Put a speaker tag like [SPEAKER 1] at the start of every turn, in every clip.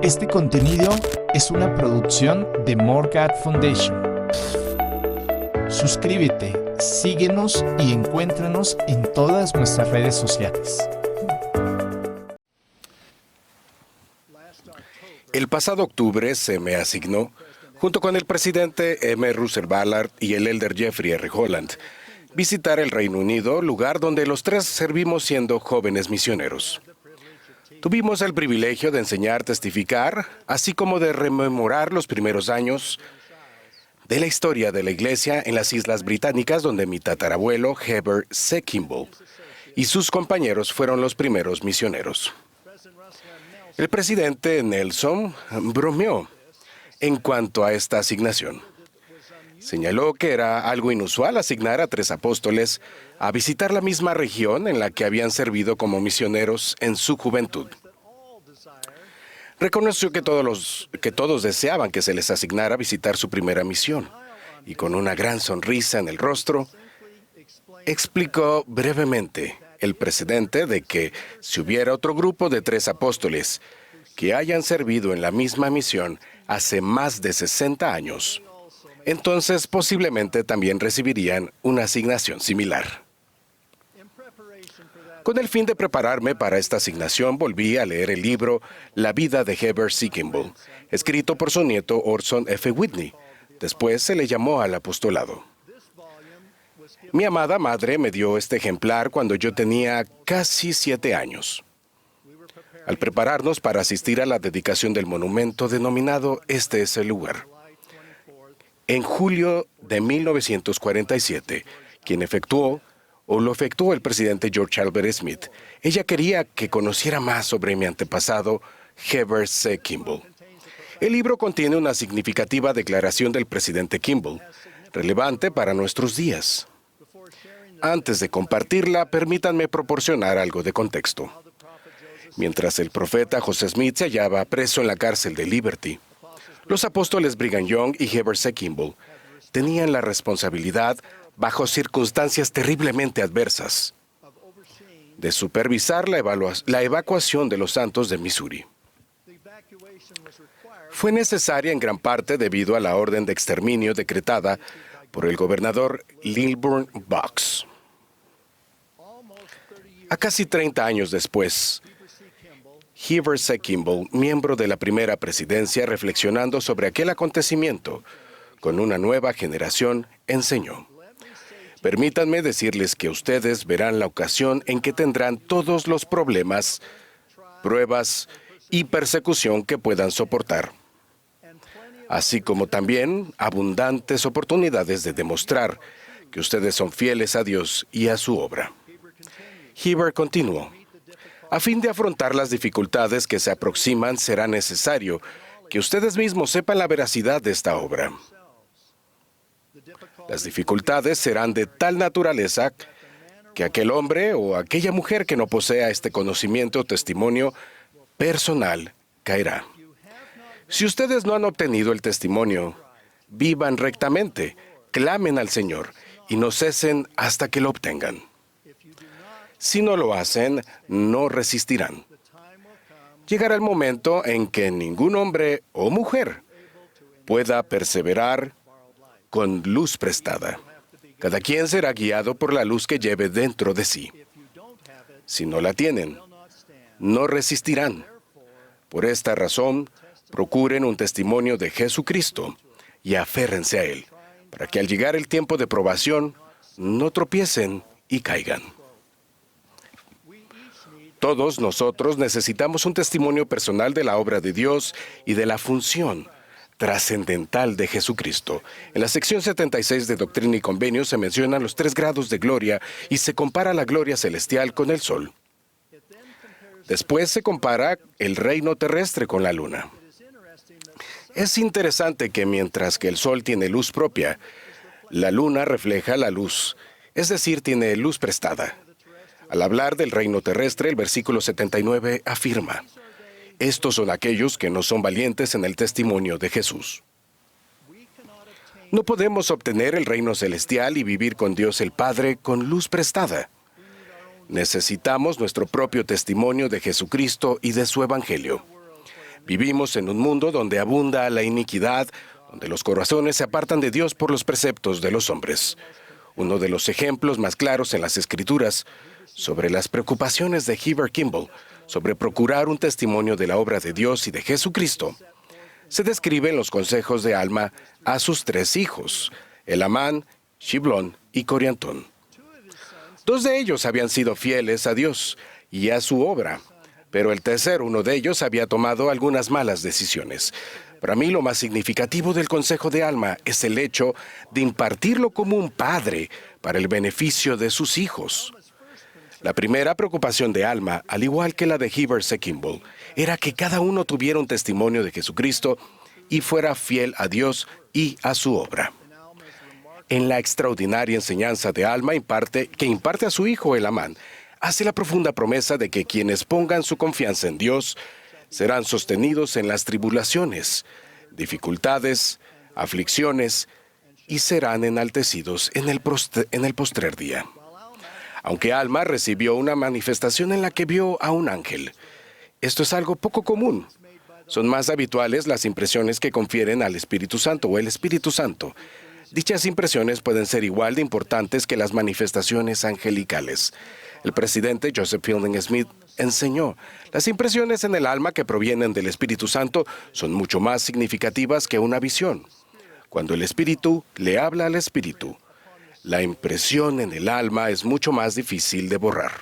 [SPEAKER 1] Este contenido es una producción de More God Foundation. Suscríbete, síguenos y encuéntranos en todas nuestras redes sociales.
[SPEAKER 2] El pasado octubre se me asignó, junto con el presidente M. Russell Ballard y el elder Jeffrey R. Holland, visitar el Reino Unido, lugar donde los tres servimos siendo jóvenes misioneros. Tuvimos el privilegio de enseñar, testificar, así como de rememorar los primeros años de la historia de la Iglesia en las Islas Británicas, donde mi tatarabuelo, Heber C. Kimball, y sus compañeros fueron los primeros misioneros. El presidente Nelson bromeó en cuanto a esta asignación. Señaló que era algo inusual asignar a 3 apóstoles a visitar la misma región en la que habían servido como misioneros en su juventud. Reconoció que todos deseaban que se les asignara visitar su primera misión, y con una gran sonrisa en el rostro, explicó brevemente el precedente de que si hubiera otro grupo de 3 apóstoles que hayan servido en la misma misión hace más de 60 años, entonces posiblemente también recibirían una asignación similar. Con el fin de prepararme para esta asignación, volví a leer el libro La vida de Heber C. Kimball, escrito por su nieto Orson F. Whitney. Después se le llamó al apostolado. Mi amada madre me dio este ejemplar cuando yo tenía casi 7 años. Al prepararnos para asistir a la dedicación del monumento denominado Este es el lugar, en julio de 1947, lo efectuó el presidente George Albert Smith. Ella quería que conociera más sobre mi antepasado, Heber C. Kimball. El libro contiene una significativa declaración del presidente Kimball, relevante para nuestros días. Antes de compartirla, permítanme proporcionar algo de contexto. Mientras el profeta José Smith se hallaba preso en la cárcel de Liberty, los apóstoles Brigham Young y Heber C. Kimball tenían la responsabilidad, bajo circunstancias terriblemente adversas, de supervisar la evacuación de los santos de Missouri. Fue necesaria en gran parte debido a la orden de exterminio decretada por el gobernador Lilburn Bux. A casi 30 años después, Heber C. Kimball, miembro de la primera presidencia, reflexionando sobre aquel acontecimiento con una nueva generación, enseñó: permítanme decirles que ustedes verán la ocasión en que tendrán todos los problemas, pruebas y persecución que puedan soportar, así como también abundantes oportunidades de demostrar que ustedes son fieles a Dios y a su obra. Heber continuó: a fin de afrontar las dificultades que se aproximan, será necesario que ustedes mismos sepan la veracidad de esta obra. Las dificultades serán de tal naturaleza que aquel hombre o aquella mujer que no posea este conocimiento o testimonio personal caerá. Si ustedes no han obtenido el testimonio, vivan rectamente, clamen al Señor y no cesen hasta que lo obtengan. Si no lo hacen, no resistirán. Llegará el momento en que ningún hombre o mujer pueda perseverar con luz prestada. Cada quien será guiado por la luz que lleve dentro de sí. Si no la tienen, no resistirán. Por esta razón, procuren un testimonio de Jesucristo y aférrense a Él, para que al llegar el tiempo de probación, no tropiecen y caigan. Todos nosotros necesitamos un testimonio personal de la obra de Dios y de la función trascendental de Jesucristo. En la sección 76 de Doctrina y Convenios se mencionan los 3 grados de gloria y se compara la gloria celestial con el sol. Después se compara el reino terrestre con la luna. Es interesante que mientras que el sol tiene luz propia, la luna refleja la luz, es decir, tiene luz prestada. Al hablar del reino terrestre, el versículo 79 afirma: estos son aquellos que no son valientes en el testimonio de Jesús. No podemos obtener el reino celestial y vivir con Dios el Padre con luz prestada. Necesitamos nuestro propio testimonio de Jesucristo y de su Evangelio. Vivimos en un mundo donde abunda la iniquidad, donde los corazones se apartan de Dios por los preceptos de los hombres. Uno de los ejemplos más claros en las Escrituras sobre las preocupaciones de Heber Kimball sobre procurar un testimonio de la obra de Dios y de Jesucristo se describe en los consejos de Alma a sus 3 hijos, Elamán, Shiblón y Coriantón. 2 de ellos habían sido fieles a Dios y a su obra, pero el tercero, uno de ellos, había tomado algunas malas decisiones. Para mí lo más significativo del consejo de Alma es el hecho de impartirlo como un padre para el beneficio de sus hijos. La primera preocupación de Alma, al igual que la de Heber C. Kimball, era que cada uno tuviera un testimonio de Jesucristo y fuera fiel a Dios y a su obra. En la extraordinaria enseñanza de Alma que imparte a su hijo Elamán, hace la profunda promesa de que quienes pongan su confianza en Dios serán sostenidos en las tribulaciones, dificultades, aflicciones y serán enaltecidos en el postrer día. Aunque Alma recibió una manifestación en la que vio a un ángel, esto es algo poco común. Son más habituales las impresiones que confieren al Espíritu Santo o el Espíritu Santo. Dichas impresiones pueden ser igual de importantes que las manifestaciones angelicales. El presidente Joseph Fielding Smith enseñó, las impresiones en el alma que provienen del Espíritu Santo son mucho más significativas que una visión. Cuando el Espíritu le habla al Espíritu, la impresión en el alma es mucho más difícil de borrar.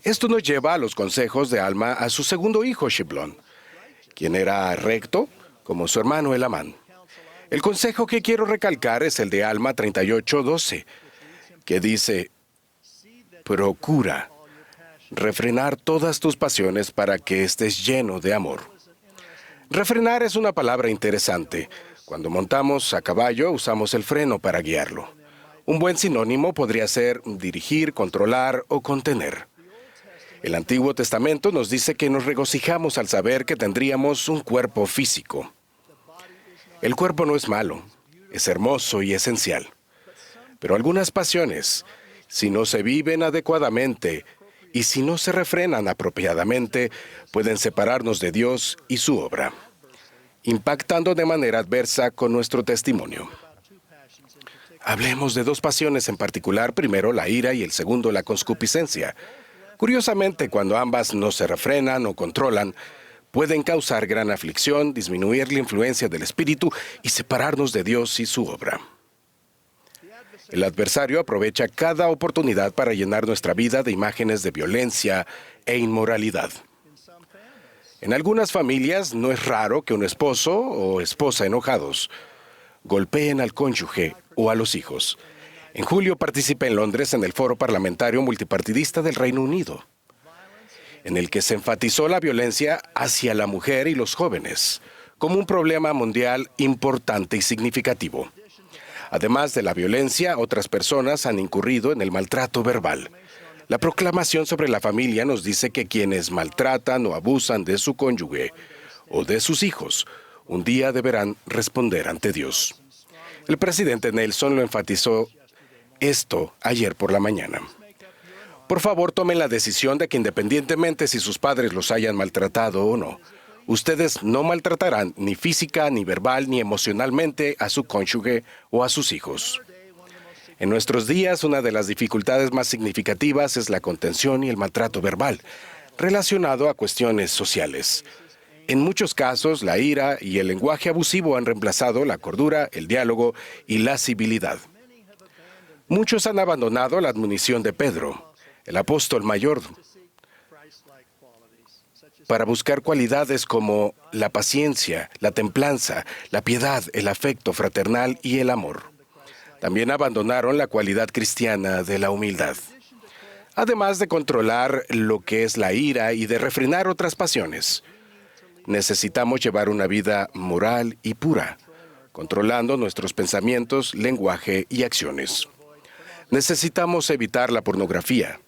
[SPEAKER 2] Esto nos lleva a los consejos de Alma a su segundo hijo, Shiblón, quien era recto como su hermano Elamán. El consejo que quiero recalcar es el de Alma 38:12, que dice: procura refrenar todas tus pasiones para que estés lleno de amor. Refrenar es una palabra interesante. Cuando montamos a caballo, usamos el freno para guiarlo. Un buen sinónimo podría ser dirigir, controlar o contener. El Antiguo Testamento nos dice que nos regocijamos al saber que tendríamos un cuerpo físico. El cuerpo no es malo, es hermoso y esencial. Pero algunas pasiones, si no se viven adecuadamente y si no se refrenan apropiadamente, pueden separarnos de Dios y su obra, impactando de manera adversa con nuestro testimonio. Hablemos de 2 pasiones en particular, primero la ira y el segundo la concupiscencia. Curiosamente, cuando ambas no se refrenan o controlan, pueden causar gran aflicción, disminuir la influencia del Espíritu y separarnos de Dios y su obra. El adversario aprovecha cada oportunidad para llenar nuestra vida de imágenes de violencia e inmoralidad. En algunas familias no es raro que un esposo o esposa enojados golpeen al cónyuge o a los hijos. En julio participé en Londres en el Foro Parlamentario Multipartidista del Reino Unido, en el que se enfatizó la violencia hacia la mujer y los jóvenes como un problema mundial importante y significativo. Además de la violencia, otras personas han incurrido en el maltrato verbal. La proclamación sobre la familia nos dice que quienes maltratan o abusan de su cónyuge o de sus hijos, un día deberán responder ante Dios. El presidente Nelson lo enfatizó esto ayer por la mañana. Por favor, tomen la decisión de que independientemente si sus padres los hayan maltratado o no, ustedes no maltratarán ni física, ni verbal, ni emocionalmente a su cónyuge o a sus hijos. En nuestros días, una de las dificultades más significativas es la contención y el maltrato verbal, relacionado a cuestiones sociales. En muchos casos, la ira y el lenguaje abusivo han reemplazado la cordura, el diálogo y la civilidad. Muchos han abandonado la admonición de Pedro, el apóstol mayor, para buscar cualidades como la paciencia, la templanza, la piedad, el afecto fraternal y el amor. También abandonaron la cualidad cristiana de la humildad. Además de controlar lo que es la ira y de refrenar otras pasiones, necesitamos llevar una vida moral y pura, controlando nuestros pensamientos, lenguaje y acciones. Necesitamos evitar la pornografía,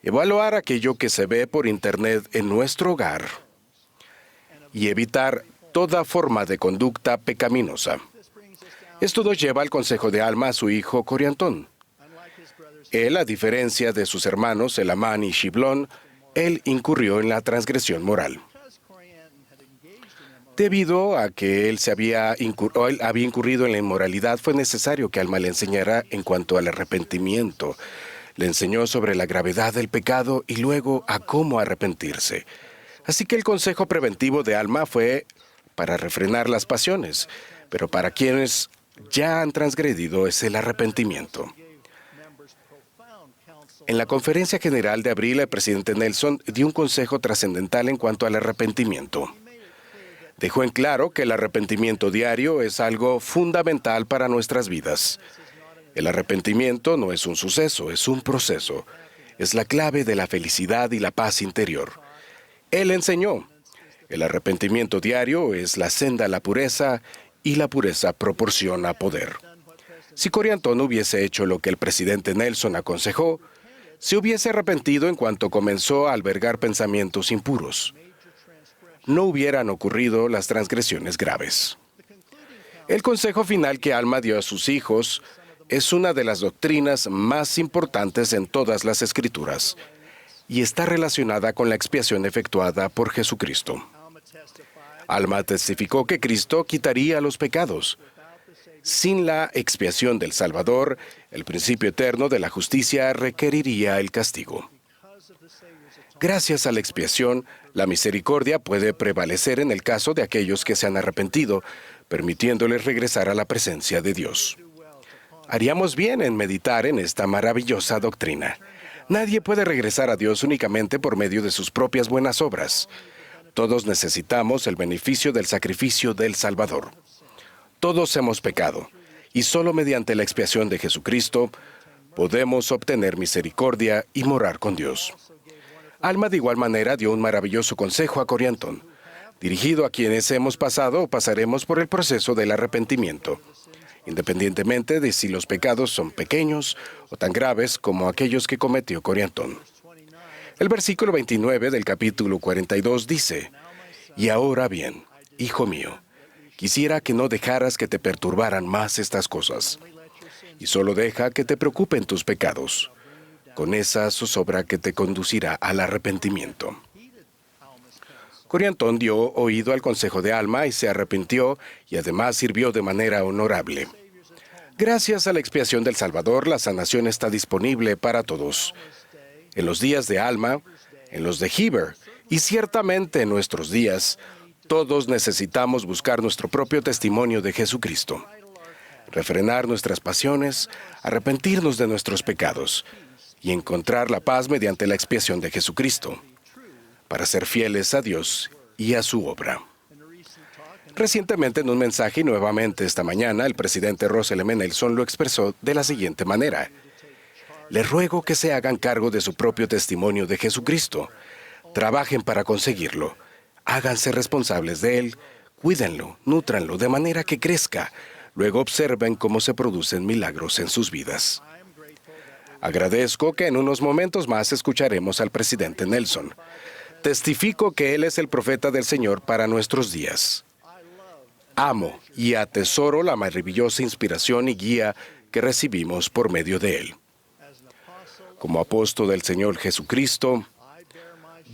[SPEAKER 2] evaluar aquello que se ve por Internet en nuestro hogar y evitar toda forma de conducta pecaminosa. Esto nos lleva al consejo de Alma a su hijo Coriantón. Él, a diferencia de sus hermanos Elamán y Shiblón, él incurrió en la transgresión moral. Debido a que él había incurrido en la inmoralidad, fue necesario que Alma le enseñara en cuanto al arrepentimiento. Le enseñó sobre la gravedad del pecado y luego a cómo arrepentirse. Así que el consejo preventivo de Alma fue para refrenar las pasiones, pero para quienes ya han transgredido es el arrepentimiento. En la conferencia general de abril, el presidente Nelson dio un consejo trascendental en cuanto al arrepentimiento. Dejó en claro que el arrepentimiento diario es algo fundamental para nuestras vidas. El arrepentimiento no es un suceso, es un proceso. Es la clave de la felicidad y la paz interior. Él enseñó, el arrepentimiento diario es la senda a la pureza y la pureza proporciona poder. Si Coriantón hubiese hecho lo que el presidente Nelson aconsejó, se hubiese arrepentido en cuanto comenzó a albergar pensamientos impuros. No hubieran ocurrido las transgresiones graves. El consejo final que Alma dio a sus hijos es una de las doctrinas más importantes en todas las Escrituras y está relacionada con la expiación efectuada por Jesucristo. Alma testificó que Cristo quitaría los pecados. Sin la expiación del Salvador, el principio eterno de la justicia requeriría el castigo. Gracias a la expiación, la misericordia puede prevalecer en el caso de aquellos que se han arrepentido, permitiéndoles regresar a la presencia de Dios. Haríamos bien en meditar en esta maravillosa doctrina. Nadie puede regresar a Dios únicamente por medio de sus propias buenas obras. Todos necesitamos el beneficio del sacrificio del Salvador. Todos hemos pecado, y solo mediante la expiación de Jesucristo podemos obtener misericordia y morar con Dios. Alma de igual manera dio un maravilloso consejo a Coriantón, dirigido a quienes hemos pasado o pasaremos por el proceso del arrepentimiento, independientemente de si los pecados son pequeños o tan graves como aquellos que cometió Coriantón. El versículo 29 del capítulo 42 dice, «Y ahora bien, hijo mío, quisiera que no dejaras que te perturbaran más estas cosas, y solo deja que te preocupen tus pecados. Con esa zozobra que te conducirá al arrepentimiento». Coriantón dio oído al consejo de Alma y se arrepintió y además sirvió de manera honorable. Gracias a la expiación del Salvador, la sanación está disponible para todos. En los días de Alma, en los de Heber y ciertamente en nuestros días, todos necesitamos buscar nuestro propio testimonio de Jesucristo, refrenar nuestras pasiones, arrepentirnos de nuestros pecados y encontrar la paz mediante la expiación de Jesucristo, para ser fieles a Dios y a su obra. Recientemente, en un mensaje y nuevamente esta mañana, el presidente Russell M. Nelson lo expresó de la siguiente manera: «Les ruego que se hagan cargo de su propio testimonio de Jesucristo. Trabajen para conseguirlo. Háganse responsables de él, cuídenlo, nútranlo de manera que crezca. Luego observen cómo se producen milagros en sus vidas». Agradezco que en unos momentos más escucharemos al presidente Nelson. Testifico que él es el profeta del Señor para nuestros días. Amo y atesoro la maravillosa inspiración y guía que recibimos por medio de él. Como apóstol del Señor Jesucristo,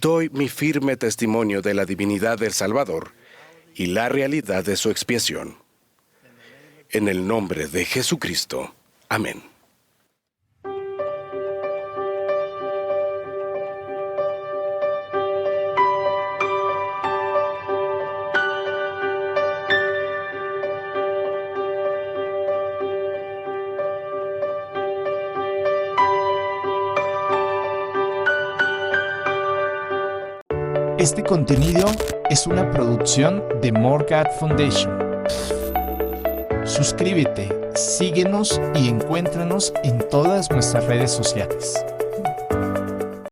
[SPEAKER 2] doy mi firme testimonio de la divinidad del Salvador y la realidad de su expiación. En el nombre de Jesucristo. Amén.
[SPEAKER 1] Este contenido es una producción de More God Foundation. Suscríbete, síguenos y encuéntranos en todas nuestras redes sociales.